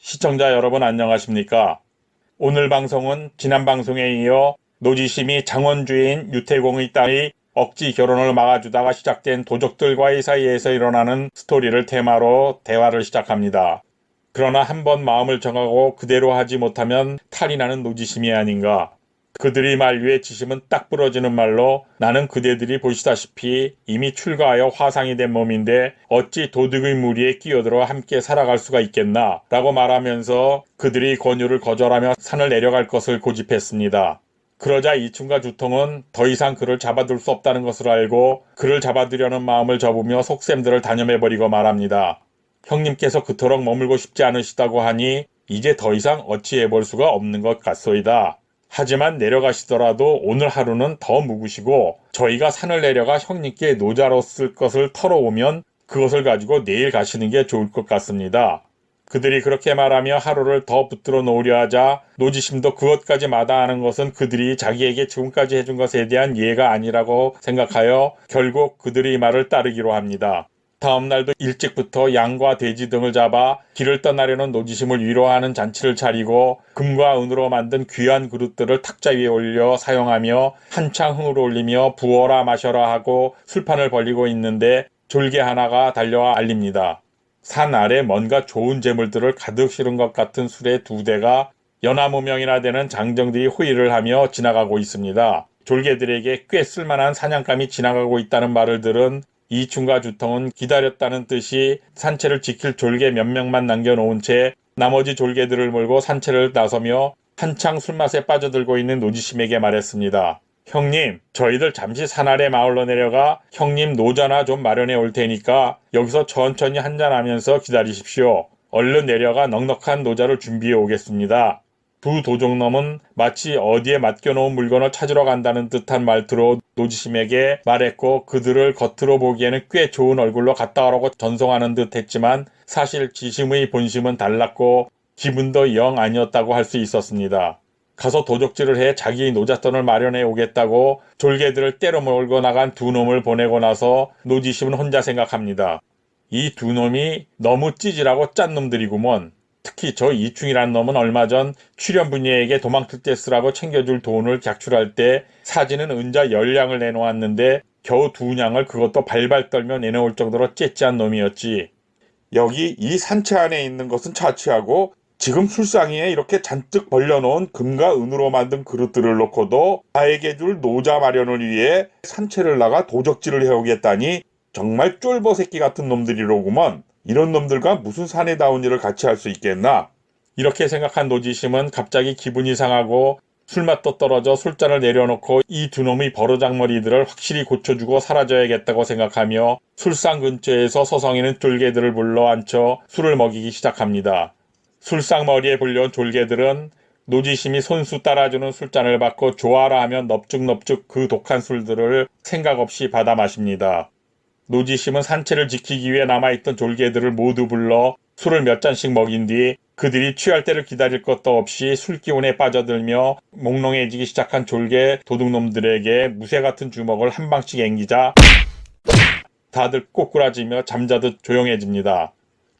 시청자 여러분 안녕하십니까? 오늘 방송은 지난 방송에 이어 노지심이 장원주인 유태공의 딸이 억지 결혼을 막아주다가 시작된 도적들과의 사이에서 일어나는 스토리를 테마로 대화를 시작합니다. 그러나 한번 마음을 정하고 그대로 하지 못하면 탈이 나는 노지심이 아닌가. 그들의 만류의 지심은 딱 부러지는 말로 나는 그대들이 보시다시피 이미 출가하여 화상이 된 몸인데 어찌 도둑의 무리에 끼어들어 함께 살아갈 수가 있겠나 라고 말하면서 그들의 권유를 거절하며 산을 내려갈 것을 고집했습니다. 그러자 이충과 주통은 더 이상 그를 잡아둘 수 없다는 것을 알고 그를 잡아두려는 마음을 접으며 속셈들을 단념해버리고 말합니다. 형님께서 그토록 머물고 싶지 않으시다고 하니 이제 더 이상 어찌해볼 수가 없는 것 같소이다. 하지만 내려가시더라도 오늘 하루는 더 묵으시고 저희가 산을 내려가 형님께 노자로 쓸 것을 털어오면 그것을 가지고 내일 가시는 게 좋을 것 같습니다. 그들이 그렇게 말하며 하루를 더 붙들어 놓으려 하자 노지심도 그것까지 마다하는 것은 그들이 자기에게 지금까지 해준 것에 대한 예가 아니라고 생각하여 결국 그들의 말을 따르기로 합니다. 다음 날도 일찍부터 양과 돼지 등을 잡아 길을 떠나려는 노지심을 위로하는 잔치를 차리고 금과 은으로 만든 귀한 그릇들을 탁자 위에 올려 사용하며 한창 흥을 올리며 부어라 마셔라 하고 술판을 벌리고 있는데 졸개 하나가 달려와 알립니다. 산 아래 뭔가 좋은 재물들을 가득 실은 것 같은 술의 2대가 연하무명이나 되는 장정들이 호의를 하며 지나가고 있습니다. 졸개들에게 꽤 쓸만한 사냥감이 지나가고 있다는 말을 들은 이충과 주통은 기다렸다는 뜻이 산채를 지킬 졸개 몇 명만 남겨놓은 채 나머지 졸개들을 몰고 산채를 나서며 한창 술맛에 빠져들고 있는 노지심에게 말했습니다. 형님, 저희들 잠시 산 아래 마을로 내려가 형님 노자나 좀 마련해 올 테니까 여기서 천천히 한잔하면서 기다리십시오. 얼른 내려가 넉넉한 노자를 준비해 오겠습니다. 두 도적놈은 마치 어디에 맡겨놓은 물건을 찾으러 간다는 듯한 말투로 노지심에게 말했고 그들을 겉으로 보기에는 꽤 좋은 얼굴로 갔다 오라고 전송하는 듯 했지만 사실 지심의 본심은 달랐고 기분도 영 아니었다고 할 수 있었습니다. 가서 도적질을 해 자기의 노잣돈을 마련해 오겠다고 졸개들을 때려 몰고 나간 두 놈을 보내고 나서 노지심은 혼자 생각합니다. 이 두 놈이 너무 찌질하고 짠 놈들이구먼. 특히 저 이충이란 놈은 얼마 전 출연분녀에게 도망칠 때 쓰라고 챙겨줄 돈을 객출할 때 사지는 은자 10냥을 내놓았는데 겨우 2냥을 그것도 발발 떨며 내놓을 정도로 째째한 놈이었지. 여기 이 산채 안에 있는 것은 차치하고 지금 술상위에 이렇게 잔뜩 벌려놓은 금과 은으로 만든 그릇들을 놓고도 나에게 줄 노자 마련을 위해 산채를 나가 도적질을 해오겠다니 정말 쫄보 새끼 같은 놈들이로구먼. 이런 놈들과 무슨 사내다운 일을 같이 할 수 있겠나? 이렇게 생각한 노지심은 갑자기 기분이 상하고 술맛도 떨어져 술잔을 내려놓고 이 두 놈의 버르장머리들을 확실히 고쳐주고 사라져야겠다고 생각하며 술상 근처에서 서성이는 졸개들을 불러 앉혀 술을 먹이기 시작합니다. 술상 머리에 불려온 졸개들은 노지심이 손수 따라주는 술잔을 받고 좋아라 하면 넙죽넙죽 그 독한 술들을 생각 없이 받아 마십니다. 노지심은 산채를 지키기 위해 남아있던 졸개들을 모두 불러 술을 몇 잔씩 먹인 뒤 그들이 취할 때를 기다릴 것도 없이 술기운에 빠져들며 몽롱해지기 시작한 졸개 도둑놈들에게 무쇠 같은 주먹을 한 방씩 앵기자 다들 꼬꾸라지며 잠자듯 조용해집니다.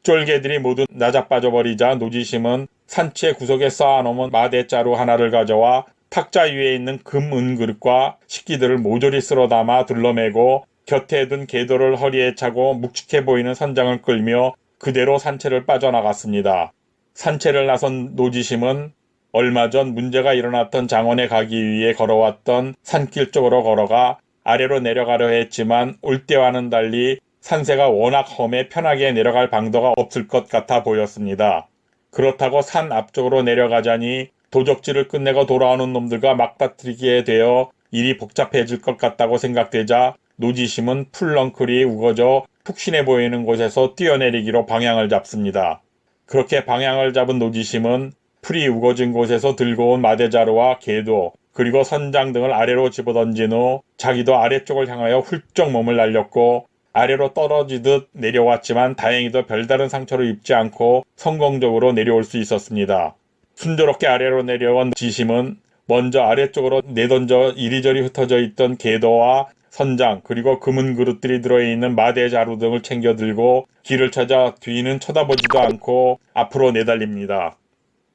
졸개들이 모두 나자빠져버리자 노지심은 산채 구석에 쌓아놓은 마대자루 하나를 가져와 탁자 위에 있는 금, 은 그릇과 식기들을 모조리 쓸어 담아 둘러매고 곁에 둔 개도를 허리에 차고 묵직해 보이는 선장을 끌며 그대로 산채를 빠져나갔습니다. 산채를 나선 노지심은 얼마 전 문제가 일어났던 장원에 가기 위해 걸어왔던 산길 쪽으로 걸어가 아래로 내려가려 했지만 올 때와는 달리 산세가 워낙 험해 편하게 내려갈 방도가 없을 것 같아 보였습니다. 그렇다고 산 앞쪽으로 내려가자니 도적질을 끝내고 돌아오는 놈들과 맞닥뜨리게 되어 일이 복잡해질 것 같다고 생각되자 노지심은 풀렁클이 우거져 푹신해 보이는 곳에서 뛰어내리기로 방향을 잡습니다. 그렇게 방향을 잡은 노지심은 풀이 우거진 곳에서 들고 온 마대자루와 개도 그리고 선장 등을 아래로 집어던진 후 자기도 아래쪽을 향하여 훌쩍 몸을 날렸고 아래로 떨어지듯 내려왔지만 다행히도 별다른 상처를 입지 않고 성공적으로 내려올 수 있었습니다. 순조롭게 아래로 내려온 지심은 먼저 아래쪽으로 내던져 이리저리 흩어져 있던 개도와 선장 그리고 금은 그릇들이 들어있는 마대 자루 등을 챙겨 들고 길을 찾아 뒤는 쳐다보지도 않고 앞으로 내달립니다.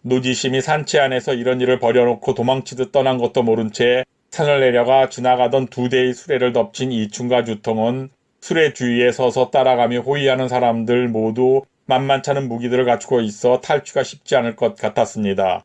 노지심이 산채 안에서 이런 일을 벌여놓고 도망치듯 떠난 것도 모른 채 산을 내려가 지나가던 2대의 수레를 덮친 이충과 주통은 수레 주위에 서서 따라가며 호위하는 사람들 모두 만만찮은 무기들을 갖추고 있어 탈취가 쉽지 않을 것 같았습니다.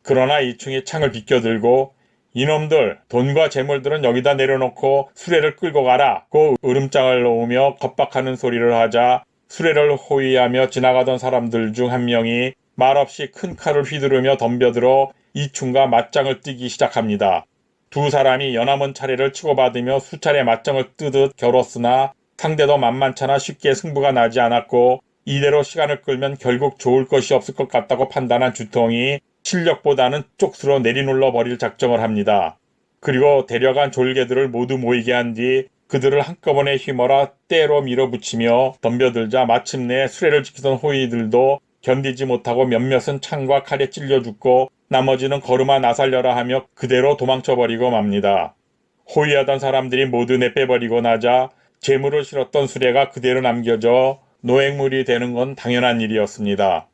그러나 이충이 창을 비껴들고 이놈들 돈과 재물들은 여기다 내려놓고 수레를 끌고 가라고 으름장을 놓으며 겁박하는 소리를 하자 수레를 호위하며 지나가던 사람들 중 한 명이 말없이 큰 칼을 휘두르며 덤벼들어 이충과 맞짱을 뜨기 시작합니다. 두 사람이 연함은 차례를 치고받으며 수차례 맞짱을 뜨듯 겨뤘으나 상대도 만만찮아 쉽게 승부가 나지 않았고 이대로 시간을 끌면 결국 좋을 것이 없을 것 같다고 판단한 주통이 실력보다는 쪽수로 내리눌러 버릴 작정을 합니다. 그리고 데려간 졸개들을 모두 모이게 한 뒤 그들을 한꺼번에 휘몰아 때로 밀어붙이며 덤벼들자 마침내 수레를 지키던 호위들도 견디지 못하고 몇몇은 창과 칼에 찔려 죽고 나머지는 걸음아 나살려라 하며 그대로 도망쳐버리고 맙니다. 호위하던 사람들이 모두 내빼버리고 나자 재물을 실었던 수레가 그대로 남겨져 노획물이 되는 건 당연한 일이었습니다.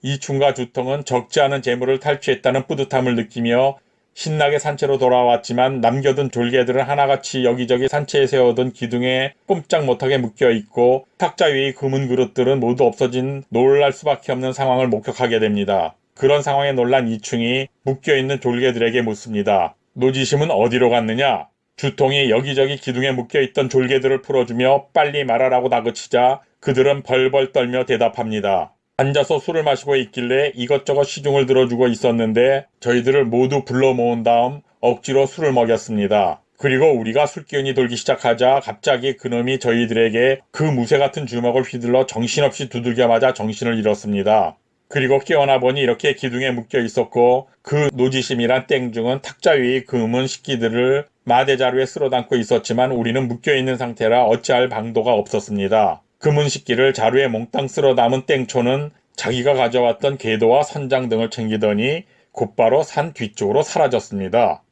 이충과 주통은 적지 않은 재물을 탈취했다는 뿌듯함을 느끼며 신나게 산채로 돌아왔지만 남겨둔 졸개들은 하나같이 여기저기 산채에 세워둔 기둥에 꼼짝 못하게 묶여있고 탁자 위의 금은 그릇들은 모두 없어진 놀랄 수밖에 없는 상황을 목격하게 됩니다. 그런 상황에 놀란 이충이 묶여있는 졸개들에게 묻습니다. 노지심은 어디로 갔느냐? 주통이 여기저기 기둥에 묶여있던 졸개들을 풀어주며 빨리 말하라고 다그치자 그들은 벌벌 떨며 대답합니다. 앉아서 술을 마시고 있길래 이것저것 시중을 들어주고 있었는데 저희들을 모두 불러 모은 다음 억지로 술을 먹였습니다. 그리고 우리가 술기운이 돌기 시작하자 갑자기 그놈이 저희들에게 그 무쇠 같은 주먹을 휘둘러 정신없이 두들겨 맞아 정신을 잃었습니다. 그리고 깨어나 보니 이렇게 기둥에 묶여 있었고 그 노지심이란 땡중은 탁자 위의 금은 식기들을 마대자루에 쓸어 담고 있었지만 우리는 묶여있는 상태라 어찌할 방도가 없었습니다. 금은 식기를 자루에 몽땅 쓸어 담은 땡초는 자기가 가져왔던 궤도와 선장 등을 챙기더니 곧바로 산 뒤쪽으로 사라졌습니다.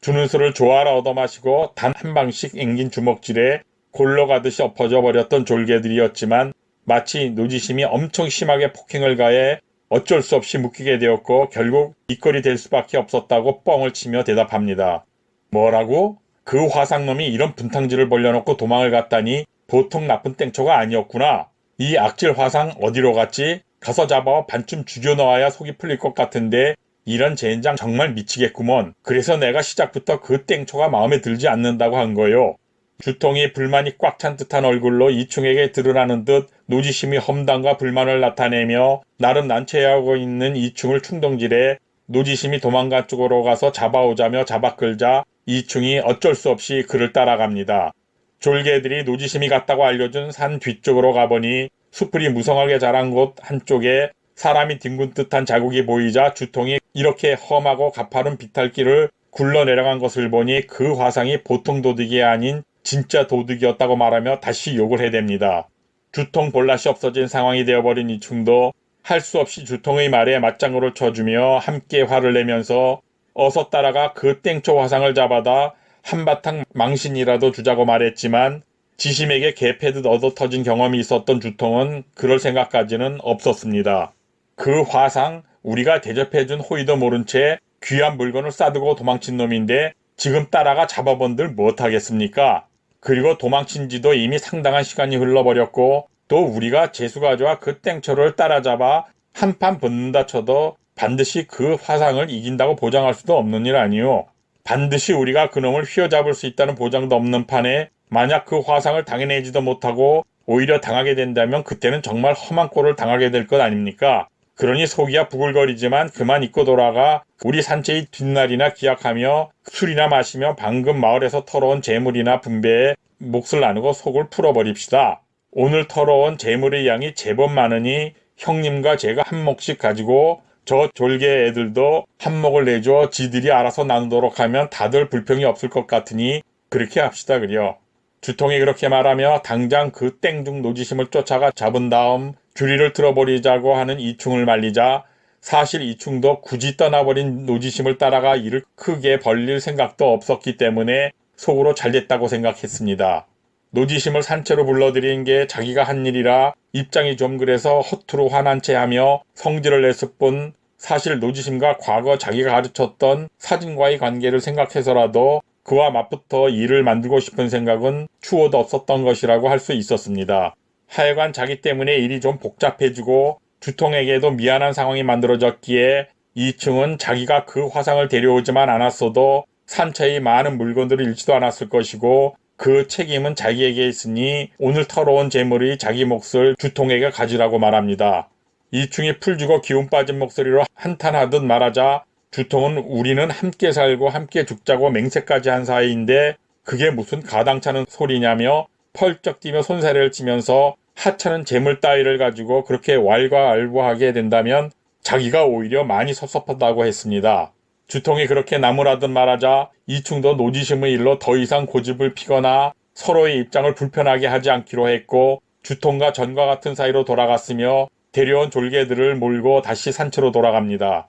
주는 술을 조아라 얻어마시고 단 한 방씩 앵긴 주먹질에 골러가듯이 엎어져 버렸던 졸개들이었지만 마치 노지심이 엄청 심하게 폭행을 가해 어쩔 수 없이 묶이게 되었고 결국 이꼴이 될 수밖에 없었다고 뻥을 치며 대답합니다. 뭐라고? 그 화상놈이 이런 분탕질을 벌려놓고 도망을 갔다니 보통 나쁜 땡초가 아니었구나. 이 악질 화상 어디로 갔지? 가서 잡아 반쯤 죽여넣어야 속이 풀릴 것 같은데 이런 젠장 정말 미치겠구먼. 그래서 내가 시작부터 그 땡초가 마음에 들지 않는다고 한 거요. 주통이 불만이 꽉 찬 듯한 얼굴로 이충에게 들으라는 듯 노지심이 험담과 불만을 나타내며 나름 난처해하고 있는 이충을 충동질해 노지심이 도망간 쪽으로 가서 잡아오자며 잡아끌자 이충이 어쩔 수 없이 그를 따라갑니다. 졸개들이 노지심이 갔다고 알려준 산 뒤쪽으로 가보니 수풀이 무성하게 자란 곳 한쪽에 사람이 뒹군 듯한 자국이 보이자 주통이 이렇게 험하고 가파른 비탈길을 굴러내려간 것을 보니 그 화상이 보통 도둑이 아닌 진짜 도둑이었다고 말하며 다시 욕을 해댑니다. 주통 볼낯이 없어진 상황이 되어버린 이충도 할 수 없이 주통의 말에 맞장구를 쳐주며 함께 화를 내면서 어서 따라가 그 땡초 화상을 잡아다 한바탕 망신이라도 주자고 말했지만 지심에게 개패듯 얻어터진 경험이 있었던 주통은 그럴 생각까지는 없었습니다. 그 화상 우리가 대접해준 호의도 모른 채 귀한 물건을 싸두고 도망친 놈인데 지금 따라가 잡아본들 못하겠습니까? 그리고 도망친 지도 이미 상당한 시간이 흘러버렸고 또 우리가 재수 가져와 그 땡초를 따라잡아 한판 붙는다 쳐도 반드시 그 화상을 이긴다고 보장할 수도 없는 일 아니오. 반드시 우리가 그놈을 휘어잡을 수 있다는 보장도 없는 판에 만약 그 화상을 당해내지도 못하고 오히려 당하게 된다면 그때는 정말 험한 꼴을 당하게 될 것 아닙니까? 그러니 속이야 부글거리지만 그만 잊고 돌아가 우리 산채의 뒷날이나 기약하며 술이나 마시며 방금 마을에서 털어온 재물이나 분배에 몫을 나누고 속을 풀어버립시다. 오늘 털어온 재물의 양이 제법 많으니 형님과 제가 한 몫씩 가지고 저 졸개 애들도 한 몫을 내줘 지들이 알아서 나누도록 하면 다들 불평이 없을 것 같으니 그렇게 합시다 그려. 주통이 그렇게 말하며 당장 그 땡중 노지심을 쫓아가 잡은 다음 주리를 틀어버리자고 하는 이충을 말리자 사실 이충도 굳이 떠나버린 노지심을 따라가 일을 크게 벌릴 생각도 없었기 때문에 속으로 잘됐다고 생각했습니다. 노지심을 산채로 불러들인 게 자기가 한 일이라 입장이 좀 그래서 허투루 화난 채 하며 성질을 냈을 뿐 사실 노지심과 과거 자기가 가르쳤던 사진과의 관계를 생각해서라도 그와 맞붙어 일을 만들고 싶은 생각은 추호도 없었던 것이라고 할 수 있었습니다. 하여간 자기 때문에 일이 좀 복잡해지고 주통에게도 미안한 상황이 만들어졌기에 이충은 자기가 그 화상을 데려오지만 않았어도 산채의 많은 물건들을 잃지도 않았을 것이고 그 책임은 자기에게 있으니 오늘 털어온 재물의 자기 몫을 주통에게 가지라고 말합니다. 이충이 풀주고 기운 빠진 목소리로 한탄하듯 말하자 주통은 우리는 함께 살고 함께 죽자고 맹세까지 한 사이인데 그게 무슨 가당차는 소리냐며 펄쩍 뛰며 손사래를 치면서 하찮은 재물 따위를 가지고 그렇게 왈가왈부하게 된다면 자기가 오히려 많이 섭섭하다고 했습니다. 주통이 그렇게 나무라듯 말하자 이충도 노지심의 일로 더 이상 고집을 피거나 서로의 입장을 불편하게 하지 않기로 했고 주통과 전과 같은 사이로 돌아갔으며 데려온 졸개들을 몰고 다시 산채로 돌아갑니다.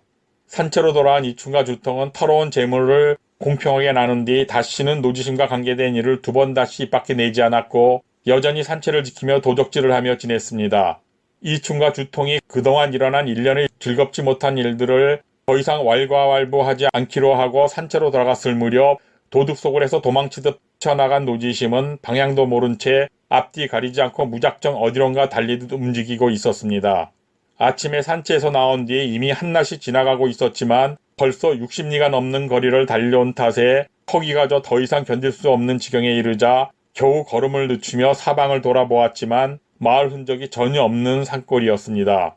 산채로 돌아간 이충과 주통은 털어온 재물을 공평하게 나눈 뒤 다시는 노지심과 관계된 일을 두 번 다시 입 밖에 내지 않았고 여전히 산채를 지키며 도적질을 하며 지냈습니다. 이충과 주통이 그동안 일어난 일련의 즐겁지 못한 일들을 더 이상 왈가왈부하지 않기로 하고 산채로 돌아갔을 무렵 도둑 속을 해서 도망치듯 튀어나간 노지심은 방향도 모른 채 앞뒤 가리지 않고 무작정 어디론가 달리듯 움직이고 있었습니다. 아침에 산채에서 나온 뒤에 이미 한낮이 지나가고 있었지만 벌써 60리가 넘는 거리를 달려온 탓에 허기가 져 더 이상 견딜 수 없는 지경에 이르자 겨우 걸음을 늦추며 사방을 돌아보았지만 마을 흔적이 전혀 없는 산골이었습니다.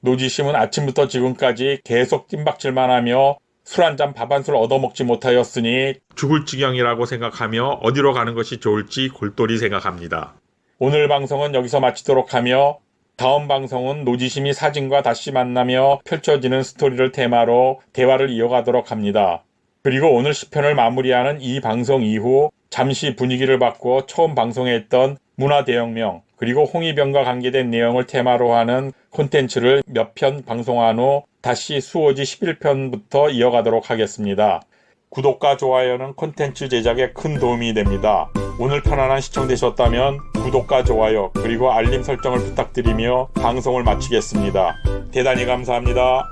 노지심은 아침부터 지금까지 계속 뜀박질만 하며 술 한 잔 밥 한 술 얻어먹지 못하였으니 죽을 지경이라고 생각하며 어디로 가는 것이 좋을지 골똘히 생각합니다. 오늘 방송은 여기서 마치도록 하며 다음 방송은 노지심이 사진과 다시 만나며 펼쳐지는 스토리를 테마로 대화를 이어가도록 합니다. 그리고 오늘 시편을 마무리하는 이 방송 이후 잠시 분위기를 바꾸어 처음 방송했던 문화대혁명 그리고 홍위병과 관계된 내용을 테마로 하는 콘텐츠를 몇 편 방송한 후 다시 수호지 11편부터 이어가도록 하겠습니다. 구독과 좋아요는 콘텐츠 제작에 큰 도움이 됩니다. 오늘 편안한 시청 되셨다면 구독과 좋아요 그리고 알림 설정을 부탁드리며 방송을 마치겠습니다. 대단히 감사합니다.